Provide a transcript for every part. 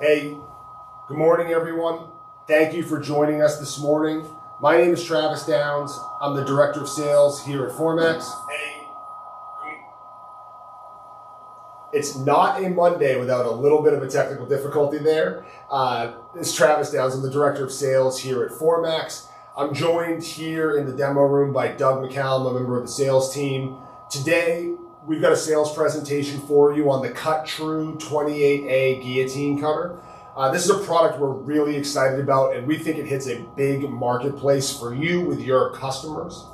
Hey, good morning, everyone. Thank you for joining us this morning. My name is Travis Downs. I'm the Director of Sales here at Formax. It's not a Monday without a little bit of a technical difficulty there. This is Travis Downs. I'm the Director of Sales here at Formax. I'm joined here in the demo room by Doug McCallum, a member of the sales team. Today, we've got a sales presentation for you on the Cut True 28A guillotine cutter. This is a product we're really excited about, and we think it hits a big marketplace for you with your customers.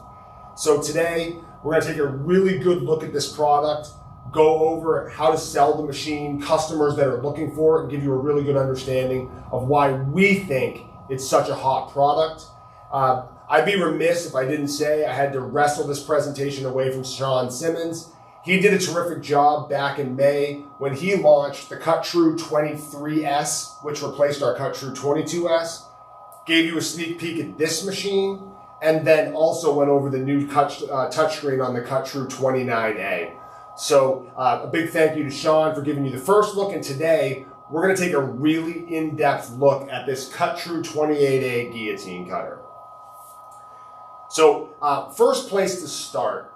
So today, we're going to take a really good look at this product, go over how to sell the machine, customers that are looking for it, and give you a really good understanding of why we think it's such a hot product. I'd be remiss if I didn't say I had to wrestle this presentation away from Sean Simmons. He did a terrific job back in May when he launched the Cut True 23S, which replaced our Cut True 22S, gave you a sneak peek at this machine, and then also went over the new touchscreen on the Cut True 29A. So a big thank you to Sean for giving you the first look, and today we're going to take a really in-depth look at this Cut True 28A guillotine cutter. So first place to start,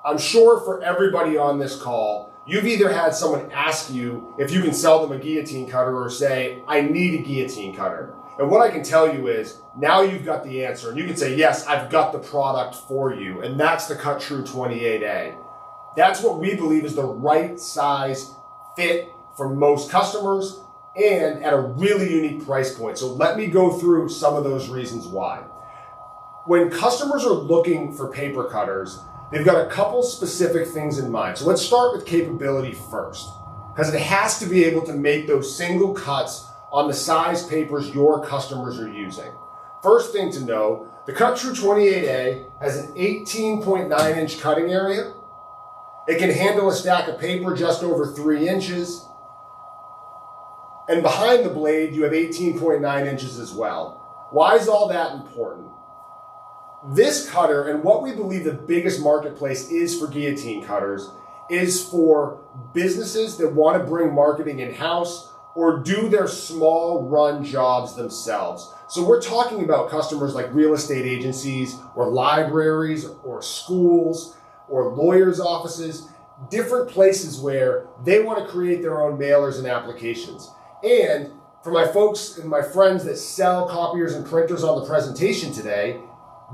I'm sure for everybody on this call, you've either had someone ask you if you can sell them a guillotine cutter or say, I need a guillotine cutter. And what I can tell you is now you've got the answer and you can say, yes, I've got the product for you. And that's the Cut True 28A. That's what we believe is the right size fit for most customers and at a really unique price point. So let me go through some of those reasons why. When customers are looking for paper cutters, they've got a couple specific things in mind. So let's start with capability first, because it has to be able to make those single cuts on the size papers your customers are using. First thing to know, the Cut True 28A has an 18.9 inch cutting area. It can handle a stack of paper just over 3 inches. And behind the blade, you have 18.9 inches as well. Why is all that important? This cutter, and what we believe the biggest marketplace is for guillotine cutters, is for businesses that want to bring marketing in-house or do their small run jobs themselves. So we're talking about customers like real estate agencies or libraries or schools or lawyers' offices, different places where they want to create their own mailers and applications. And for my folks and my friends that sell copiers and printers on the presentation today,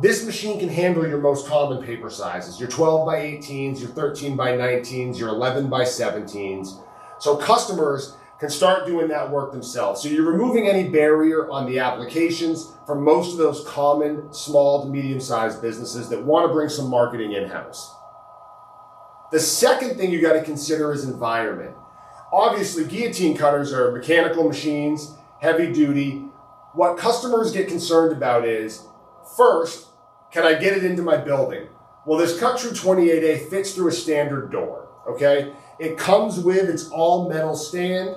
this machine can handle your most common paper sizes, your 12 by 18s, your 13 by 19s, your 11 by 17s. So customers can start doing that work themselves. So you're removing any barrier on the applications for most of those common small to medium-sized businesses that want to bring some marketing in-house. The second thing you got to consider is environment. Obviously, guillotine cutters are mechanical machines, heavy duty. What customers get concerned about is, first, can I get it into my building? Well, this Cut True 28A fits through a standard door, okay? It comes with its all metal stand,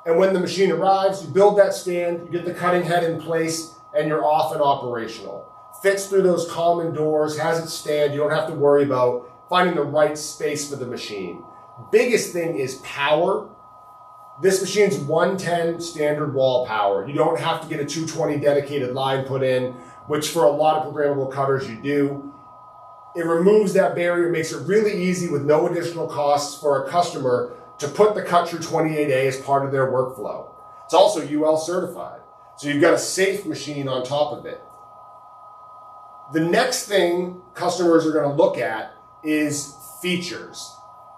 and when the machine arrives, you build that stand, you get the cutting head in place, and you're off and operational. Fits through those common doors, has its stand, you don't have to worry about finding the right space for the machine. Biggest thing is power. This machine's 110 standard wall power. You don't have to get a 220 dedicated line put in, which for a lot of programmable cutters you do. It removes that barrier, makes it really easy with no additional costs for a customer to put the Cut True 28A as part of their workflow. It's also UL certified, so you've got a safe machine on top of it. The next thing customers are going to look at is features.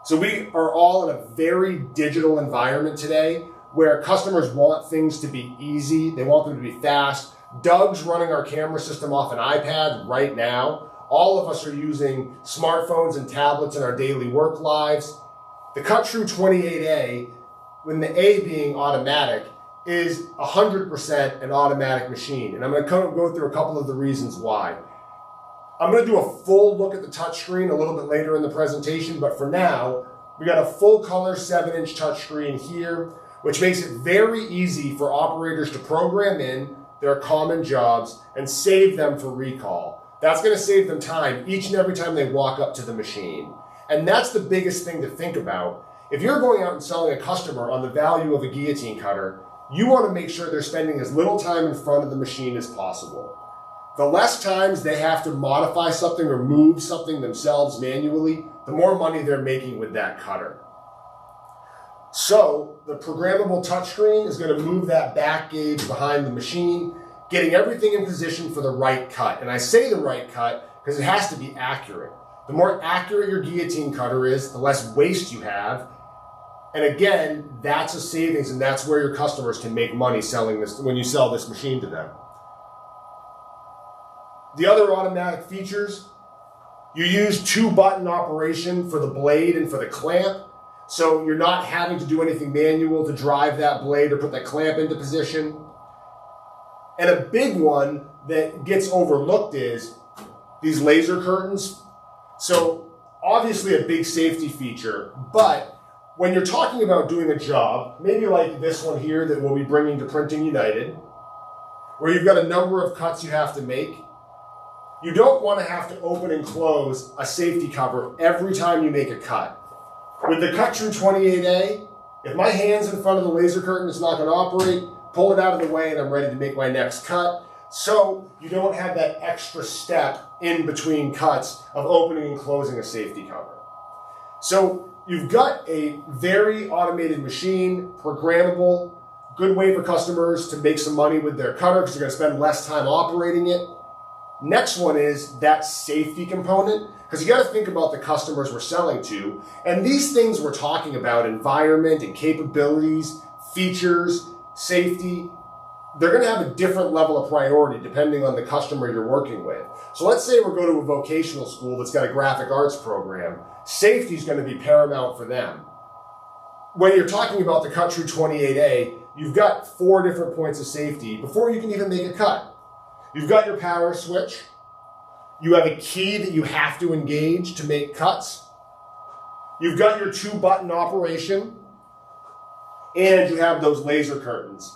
So we are all in a very digital environment today where customers want things to be easy, they want them to be fast. Doug's running our camera system off an iPad right now. All of us are using smartphones and tablets in our daily work lives. The Cut True 28A, with the A being automatic, is 100% an automatic machine. And I'm going to go through a couple of the reasons why. I'm going to do a full look at the touchscreen a little bit later in the presentation, but for now, we got a full color 7-inch touchscreen here, which makes it very easy for operators to program in their common jobs and save them for recall. That's going to save them time each and every time they walk up to the machine. And that's the biggest thing to think about. If you're going out and selling a customer on the value of a guillotine cutter, you want to make sure they're spending as little time in front of the machine as possible. The less times they have to modify something or move something themselves manually, the more money they're making with that cutter. So the programmable touchscreen is going to move that back gauge behind the machine, getting everything in position for the right cut. And I say the right cut because it has to be accurate. The more accurate your guillotine cutter is, the less waste you have. And again, that's a savings, and that's where your customers can make money selling this when you sell this machine to them. The other automatic features, you use 2-button operation for the blade and for the clamp. So you're not having to do anything manual to drive that blade or put that clamp into position. And a big one that gets overlooked is these laser curtains. So obviously a big safety feature, but when you're talking about doing a job, maybe like this one here that we'll be bringing to Printing United, where you've got a number of cuts you have to make, you don't want to have to open and close a safety cover every time you make a cut. With the Cut True 28A, if my hand's in front of the laser curtain, it's not going to operate, pull it out of the way and I'm ready to make my next cut. So you don't have that extra step in between cuts of opening and closing a safety cover. So you've got a very automated machine, programmable, good way for customers to make some money with their cutter because they're going to spend less time operating it. Next one is that safety component, because you got to think about the customers we're selling to. And these things we're talking about, environment and capabilities, features, safety, they're going to have a different level of priority depending on the customer you're working with. So let's say we go to a vocational school that's got a graphic arts program. Safety is going to be paramount for them. When you're talking about the Cut True 28A, you've got 4 different points of safety before you can even make a cut. You've got your power switch. You have a key that you have to engage to make cuts. You've got your 2-button operation. And you have those laser curtains.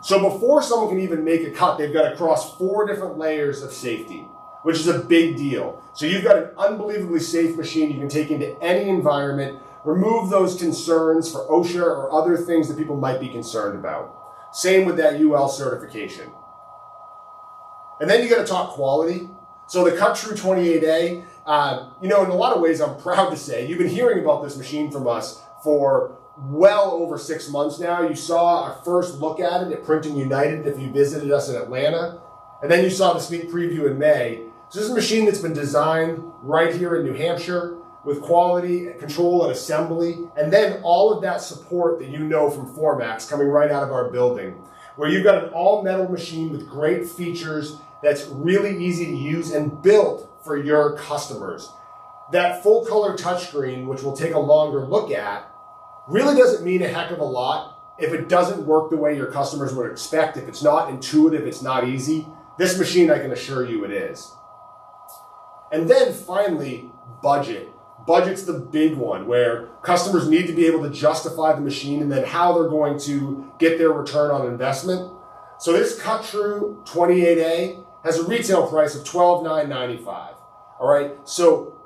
So before someone can even make a cut, they've got to cross 4 different layers of safety, which is a big deal. So you've got an unbelievably safe machine you can take into any environment, remove those concerns for OSHA or other things that people might be concerned about. Same with that UL certification. And then you got to talk quality. So the Cut True 28A, in a lot of ways, I'm proud to say, you've been hearing about this machine from us for well over 6 months now. You saw our first look at it at Printing United if you visited us in Atlanta. And then you saw the sneak preview in May. So this is a machine that's been designed right here in New Hampshire with quality, control, and assembly. And then all of that support that you know from Formax coming right out of our building, where you've got an all-metal machine with great features that's really easy to use and built for your customers. That full-color touchscreen, which we'll take a longer look at, really doesn't mean a heck of a lot if it doesn't work the way your customers would expect. If it's not intuitive, it's not easy. This machine, I can assure you it is. And then finally, budget. Budget's the big one, where customers need to be able to justify the machine and then how they're going to get their return on investment. So this Cut True 28A has a retail price of $12,995. All right, so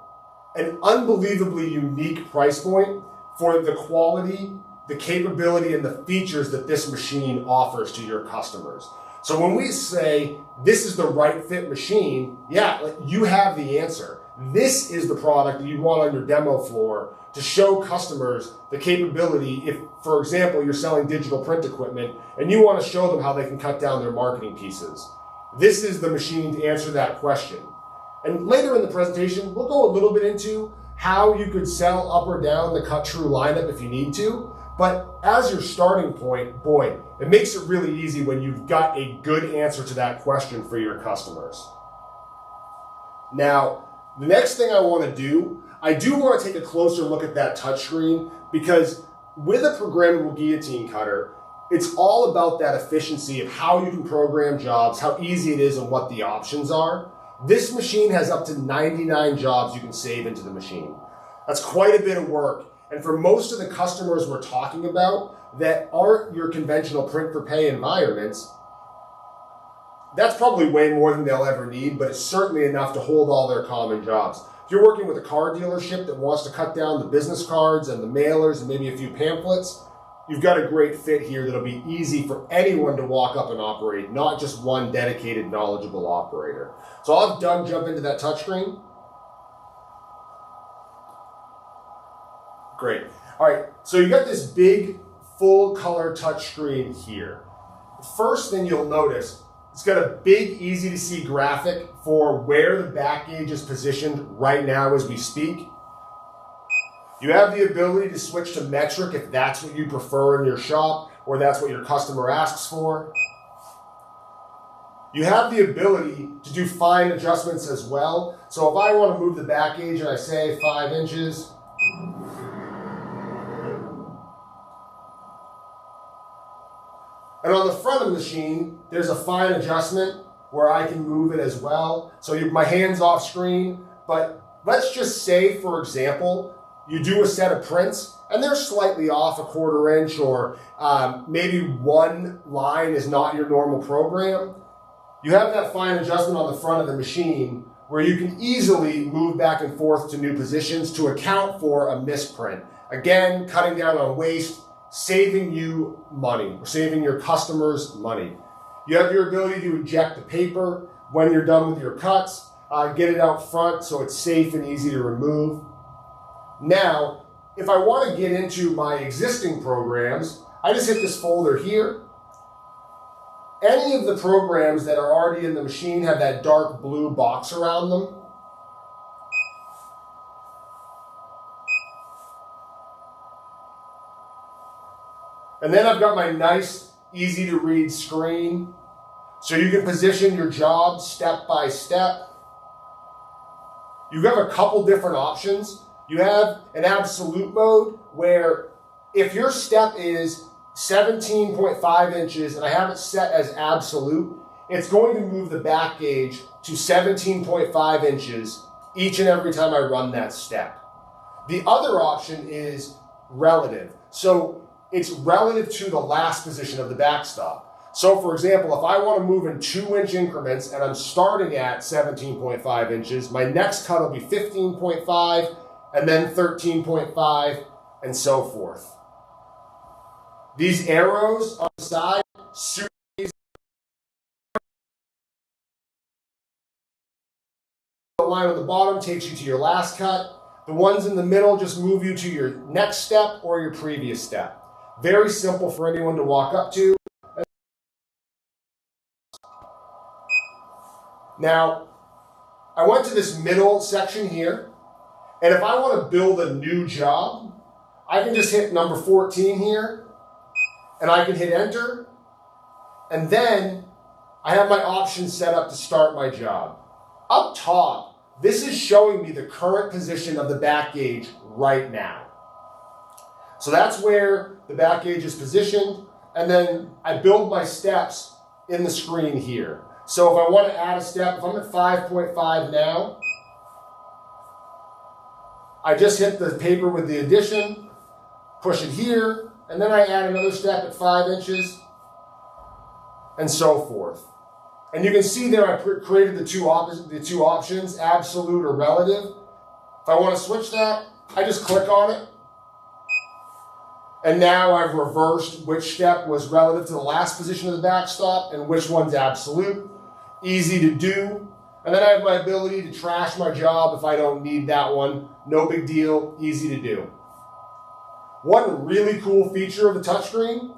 an unbelievably unique price point for the quality, the capability, and the features that this machine offers to your customers. So when we say this is the right fit machine, yeah, you have the answer. This is the product that you want on your demo floor to show customers the capability. If, for example, you're selling digital print equipment and you want to show them how they can cut down their marketing pieces, this is the machine to answer that question. And later in the presentation, we'll go a little bit into how you could sell up or down the Cut True lineup if you need to. But as your starting point, boy, it makes it really easy when you've got a good answer to that question for your customers. Now, the next thing I want to do, I do want to take a closer look at that touchscreen, because with a programmable guillotine cutter, it's all about that efficiency of how you can program jobs, how easy it is, and what the options are. This machine has up to 99 jobs you can save into the machine. That's quite a bit of work. And for most of the customers we're talking about that aren't your conventional print for pay environments, that's probably way more than they'll ever need, but it's certainly enough to hold all their common jobs. If you're working with a car dealership that wants to cut down the business cards and the mailers and maybe a few pamphlets, you've got a great fit here that'll be easy for anyone to walk up and operate, not just one dedicated, knowledgeable operator. So I'll have Doug jump into that touchscreen. Great. All right, so you got this big full color touchscreen here. The first thing you'll notice, it's got a big, easy to see graphic for where the back gauge is positioned right now as we speak. You have the ability to switch to metric if that's what you prefer in your shop or that's what your customer asks for. You have the ability to do fine adjustments as well. So if I want to move the back gauge and I say 5 inches, and on the front of the machine, there's a fine adjustment where I can move it as well. So my hand's off screen, but let's just say, for example, you do a set of prints and they're slightly off a 1/4 inch or maybe one line is not your normal program. You have that fine adjustment on the front of the machine where you can easily move back and forth to new positions to account for a misprint. Again, cutting down on waste, saving you money, or saving your customers money. You have your ability to eject the paper when you're done with your cuts, get it out front so it's safe and easy to remove. Now, if I want to get into my existing programs, I just hit this folder here. Any of the programs that are already in the machine have that dark blue box around them. And then I've got my nice, easy to read screen. So you can position your job step by step. You have a couple different options. You have an absolute mode where if your step is 17.5 inches and I have it set as absolute, it's going to move the back gauge to 17.5 inches each and every time I run that step. The other option is relative. So it's relative to the last position of the backstop. So for example, if I want to move in 2-inch increments and I'm starting at 17.5 inches, my next cut will be 15.5 and then 13.5 and so forth. These arrows on the side, super easy. The line on the bottom takes you to your last cut. The ones in the middle just move you to your next step or your previous step. Very simple for anyone to walk up to. Now, I went to this middle section here, and if I want to build a new job, I can just hit number 14 here, and I can hit enter, and then I have my options set up to start my job. Up top, this is showing me the current position of the back gauge right now. So that's where the back gauge is positioned, and then I build my steps in the screen here. So if I want to add a step, if I'm at 5.5 now, I just hit the paper with the addition, push it here, and then I add another step at 5 inches, and so forth. And you can see there I created the two options, absolute or relative. If I want to switch that, I just click on it. And now I've reversed which step was relative to the last position of the backstop and which one's absolute. Easy to do. And then I have my ability to trash my job if I don't need that one. No big deal, easy to do. One really cool feature of the touchscreen,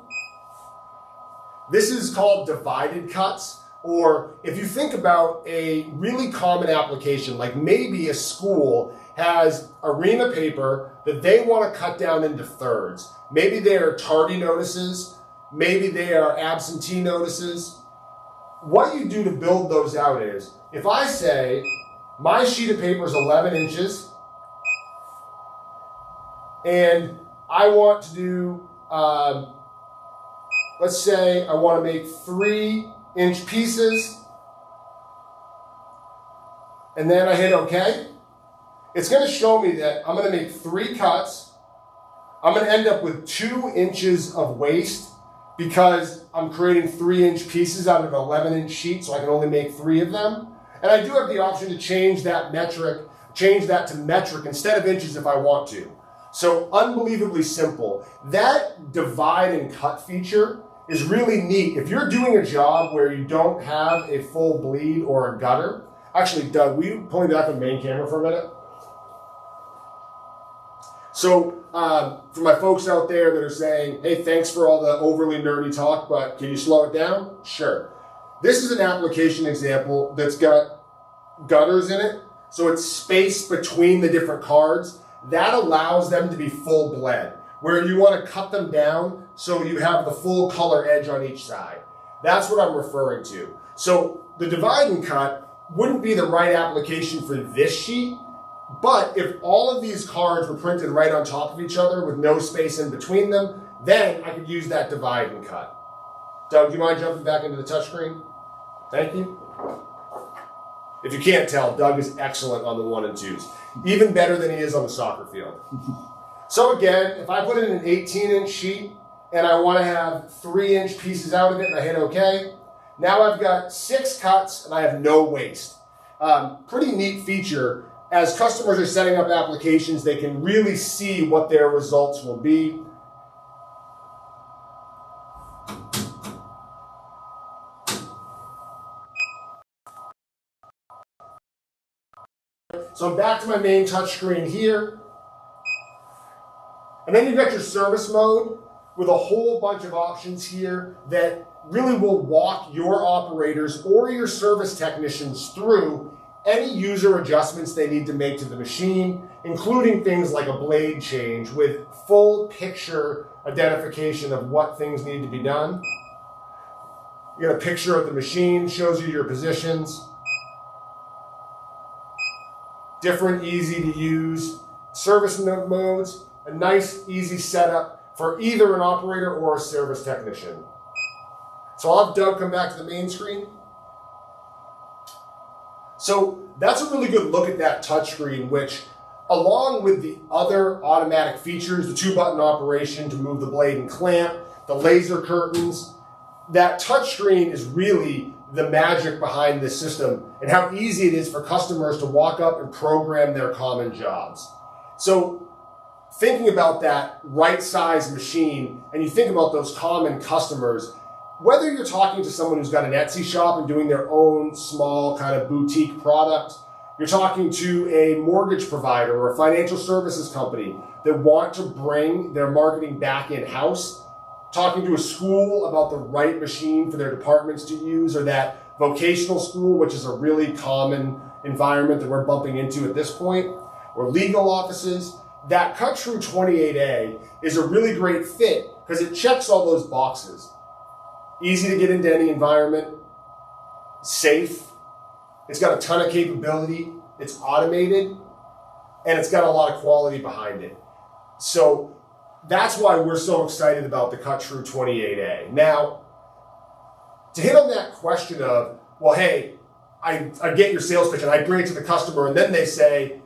this is called divided cuts. Or if you think about a really common application, like maybe a school has arena paper that they want to cut down into thirds. Maybe they are tardy notices, maybe they are absentee notices. What you do to build those out is, if I say my sheet of paper is 11 inches and I want to do, let's say I want to make 3-inch pieces, and then I hit OK, it's going to show me that I'm going to make 3 cuts. I'm going to end up with 2 inches of waste because I'm creating 3-inch pieces out of an 11-inch sheet, so I can only make 3 of them. And I do have the option to change that metric, change that to metric instead of inches if I want to. So unbelievably simple. That divide and cut feature is really neat. If you're doing a job where you don't have a full bleed or a gutter, actually, Doug, will you pull me back on the main camera for a minute? So for my folks out there that are saying, hey, thanks for all the overly nerdy talk, but can you slow it down? Sure. This is an application example that's got gutters in it, so it's space between the different cards. That allows them to be full bled, where you want to cut them down so you have the full color edge on each side. That's what I'm referring to. So the divide and cut wouldn't be the right application for this sheet, but if all of these cards were printed right on top of each other with no space in between them, then I could use that divide and cut. Doug, do you mind jumping back into the touchscreen? Thank you. If you can't tell, Doug is excellent on the 1 and 2s. Even better than he is on the soccer field. So again, if I put it in an 18-inch sheet and I want to have 3-inch pieces out of it and I hit OK, now I've got 6 cuts and I have no waste. Pretty neat feature. As customers are setting up applications, they can really see what their results will be. So I'm back to my main touchscreen here. And then you've got your service mode with a whole bunch of options here that really will walk your operators or your service technicians through any user adjustments they need to make to the machine, including things like a blade change with full picture identification of what things need to be done. You got a picture of the machine, shows you your positions. Different, easy to use service modes, a nice, easy setup for either an operator or a service technician. So I'll have Doug come back to the main screen. So that's a really good look at that touchscreen, which, along with the other automatic features, the 2-button operation to move the blade and clamp, the laser curtains, that touchscreen is really the magic behind this system and how easy it is for customers to walk up and program their common jobs. So thinking about that right size machine, and you think about those common customers, whether you're talking to someone who's got an Etsy shop and doing their own small kind of boutique product, you're talking to a mortgage provider or a financial services company that want to bring their marketing back in-house, talking to a school about the right machine for their departments to use, or that vocational school, which is a really common environment that we're bumping into at this point, or legal offices, that Cut-Tru 28A is a really great fit because it checks all those boxes. Easy to get into any environment, safe, it's got a ton of capability, it's automated, and it's got a lot of quality behind it. So that's why we're so excited about the Cut-Tru 28A. Now, to hit on that question of, well, hey, I get your sales pitch and I bring it to the customer and then they say,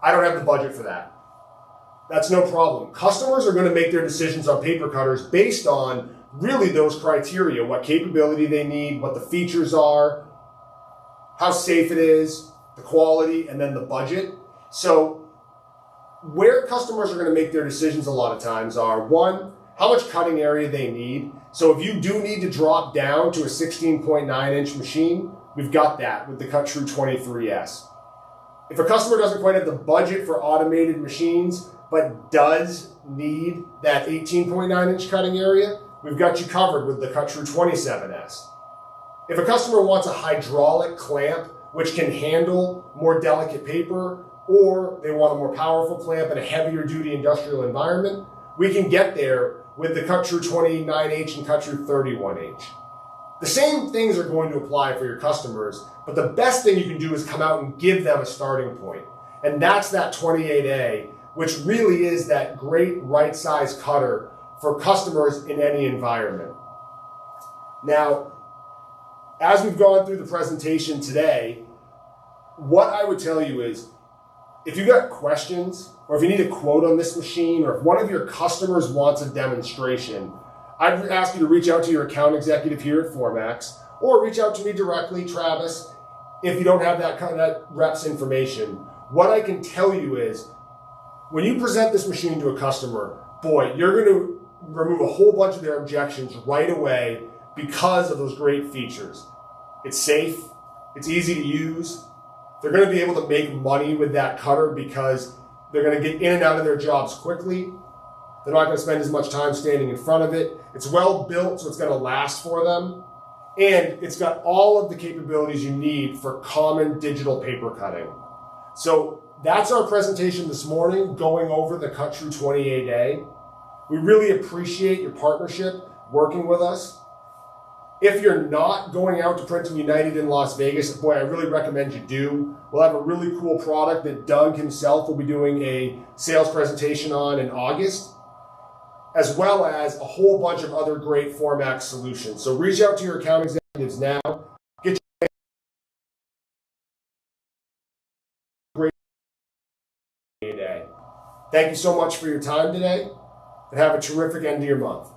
I don't have the budget for that. That's no problem. Customers are going to make their decisions on paper cutters based on really those criteria, what capability they need, what the features are, how safe it is, the quality, and then the budget. So where customers are going to make their decisions a lot of times are, one, how much cutting area they need. So if you do need to drop down to a 16.9-inch machine, we've got that with the Cut-Tru 23S. If a customer doesn't quite have the budget for automated machines, but does need that 18.9-inch cutting area, we've got you covered with the Cut-Tru 27S. If a customer wants a hydraulic clamp, which can handle more delicate paper, or they want a more powerful clamp in a heavier duty industrial environment, we can get there with the Cut-Tru 29H and Cut-Tru 31H. The same things are going to apply for your customers, but the best thing you can do is come out and give them a starting point. And that's that 28A, which really is that great right size cutter for customers in any environment. Now, as we've gone through the presentation today, what I would tell you is, if you've got questions, or if you need a quote on this machine, or if one of your customers wants a demonstration, I'd ask you to reach out to your account executive here at Formax, or reach out to me directly, Travis, if you don't have that rep's information. What I can tell you is, when you present this machine to a customer, boy, you're going to remove a whole bunch of their objections right away because of those great features. It's safe. It's easy to use. They're going to be able to make money with that cutter because they're going to get in and out of their jobs quickly. They're not going to spend as much time standing in front of it. It's well built, so it's going to last for them. And it's got all of the capabilities you need for common digital paper cutting. So that's our presentation this morning, going over the Cut True 28A. We really appreciate your partnership, working with us. If you're not going out to Printing United in Las Vegas, boy, I really recommend you do. We'll have a really cool product that Doug himself will be doing a sales presentation on in August, as well as a whole bunch of other great Formax solutions. So reach out to your account executives now. Get your great day. Thank you so much for your time today, and have a terrific end of your month.